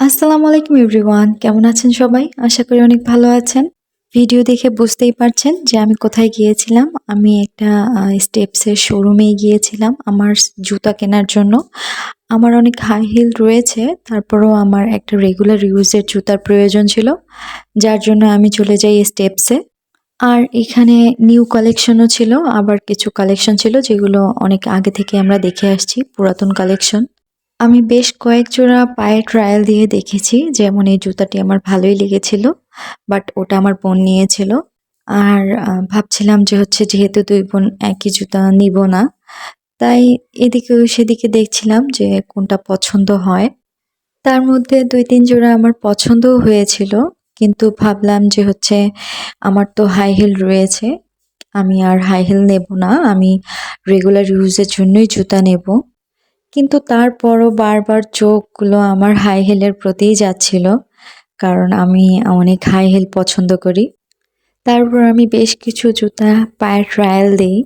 আসসালামু আলাইকুম এভরিওয়ান, কেমন আছেন সবাই? আশা করি অনেক ভালো আছেন। ভিডিও দেখে বুঝতেই পারছেন যে আমি কোথায় গিয়েছিলাম। আমি একটা স্টেপসের শোরুমে গিয়েছিলাম আমার জুতা কেনার জন্য। আমার অনেক হাই হিল রয়েছে, তারপরেও আমার একটা রেগুলার ইউজের জুতার প্রয়োজন ছিল, যার জন্য আমি চলে যাই স্টেপসে। আর এখানে নিউ কালেকশনও ছিল, আবার কিছু কালেকশন ছিল যেগুলো অনেক আগে থেকে আমরা দেখে আসছি, পুরাতন কালেকশন। আমি বেশ কয়েক জোড়া পায়ের ট্রায়াল দিয়ে দেখেছি। যেমন এই জুতাটি আমার ভালোই লেগেছিল। বাট ওটা আমার বোন নিয়েছিল। আর ভাবছিলাম যে হচ্ছে যেহেতু ২ বোন একই জুতা নিব না। তাই এদিকে সেদিকে দেখছিলাম যে কোনটা পছন্দ হয়। তার মধ্যে ২-৩ জোড়া আমার পছন্দও হয়েছিল। কিন্তু ভাবলাম যে হচ্ছে আমার তো হাই হিল রয়েছে। আমি আর হাই হিল নেব না। আমি রেগুলার ইউজের জন্যই জুতা নেব। কিন্তু তারপরও বারবার চোখগুলো আমার হাই হিলের প্রতিই যাচ্ছিল। কারণ আমি অনেক হাই হিল পছন্দ করি। তারপর আমি বেশ কিছু জুতা পায়ের ট্রায়াল দেই।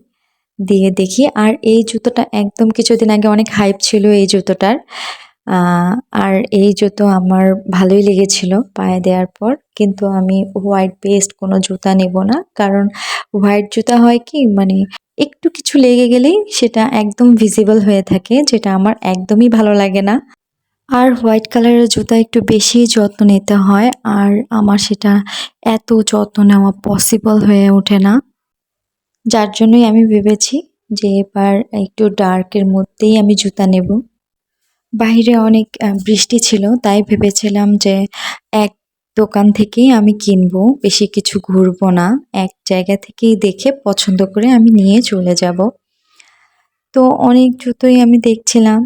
দিয়ে দেখি আর এই জুতোটা একদম কিছুদিন আগে অনেক হাইপ ছিল এই জুতোটার। আ আর এই জুতো আমার ভালোই লেগেছিল পায়ে দেওয়ার পর। কিন্তু আমি হোয়াইট বেসড কোনো জুতা নেব না। কারণ হোয়াইট জুতা হয় কি মানে একটু কিছু লেগে গেলেই সেটা একদম ভিজিবল হয়ে থাকে, যেটা আমার একদমই ভালো লাগে না। আর হোয়াইট কালারের জুতা একটু বেশিই যত্ন নিতে হয়। আর আমার সেটা এত যত্ন নেওয়া পসিবল হয়ে ওঠে না। যার জন্যই আমি ভেবেছি যে এবার একটু ডার্কের মধ্যেই আমি জুতা নেব। বাহিরে অনেক বৃষ্টি ছিল, তাই ভেবেছিলাম যে এক দোকান থেকেই আমি কিনবো, বেশি কিছু ঘুরবো না। এক জায়গা থেকেই দেখে পছন্দ করে আমি নিয়ে চলে যাব। তো অনেক জুতোই আমি দেখছিলাম,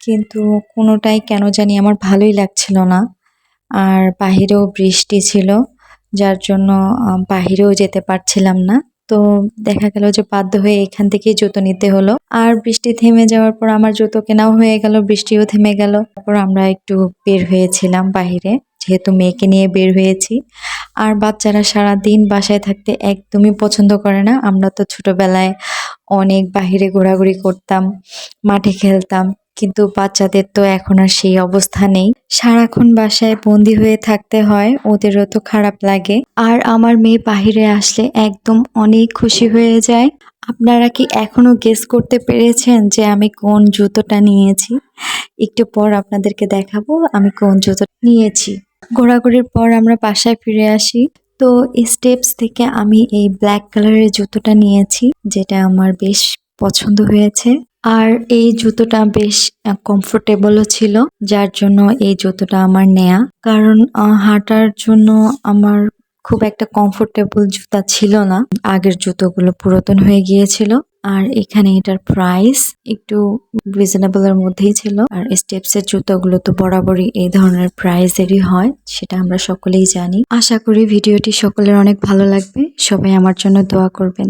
কিন্তু কোনোটাই কেন জানি আমার ভালোই লাগছিল না। আর বাহিরেও বৃষ্টি ছিল, যার জন্য বাহিরেও যেতে পারছিলাম না। তো দেখা গেল যে বাধ্য হয়ে এখান থেকেই জুতো নিতে হলো। আর বৃষ্টি থেমে যাওয়ার পর আমার জুতো কেনাও হয়ে গেল, বৃষ্টিও থেমে গেল। তারপর আমরা একটু বের হয়েছিলাম বাহিরে, যেহেতু মেয়েকে নিয়ে বের হয়েছি। আর বাচ্চারা সারাদিন বাসায় থাকতে একদমই পছন্দ করে না। আমরা তো ছোটবেলায় অনেক বাহিরে ঘোরাঘুরি করতাম, মাঠে খেলতাম। কিন্তু বাচ্চাদের তো এখন আর সেই অবস্থা নেই। সারাক্ষণ বাসায় বন্দি হয়ে থাকতে হয়, ওদেরও তো খারাপ লাগে। আর আমার মেয়ে বাহিরে আসলে একদম অনেক খুশি হয়ে যায়। আপনারা কি এখনো গেস করতে পেরেছেন যে আমি কোন জুতোটা নিয়েছি? একটু পর আপনাদেরকে দেখাবো আমি কোন জুতো নিয়েছি। ঘোরাঘুরির পর আমরা বাসায় ফিরে আসি। তো স্টেপস থেকে আমি এই ব্ল্যাক কালারের জুতোটা নিয়েছি, যেটা আমার বেশ পছন্দ হয়েছে। আর এই জুতোটা বেশ কমফোর্টেবলও ছিল, যার জন্য এই জুতোটা আমার নেয়া। কারণ হাঁটার জন্য আমার খুব একটা কমফোর্টেবল জুতা ছিল না। আগের জুতোগুলো পুরাতন হয়ে গিয়েছিল। আর এখানে এটার প্রাইস একটু রিজনেবল এর মধ্যেই ছিল। আর স্টেপস এর জুতোগুলো তো বরাবরই এই ধরনের প্রাইসেরই হয়, সেটা আমরা সকলেই জানি। আশা করি ভিডিওটি সকলের অনেক ভালো লাগবে। সবাই আমার জন্য দোয়া করবেন।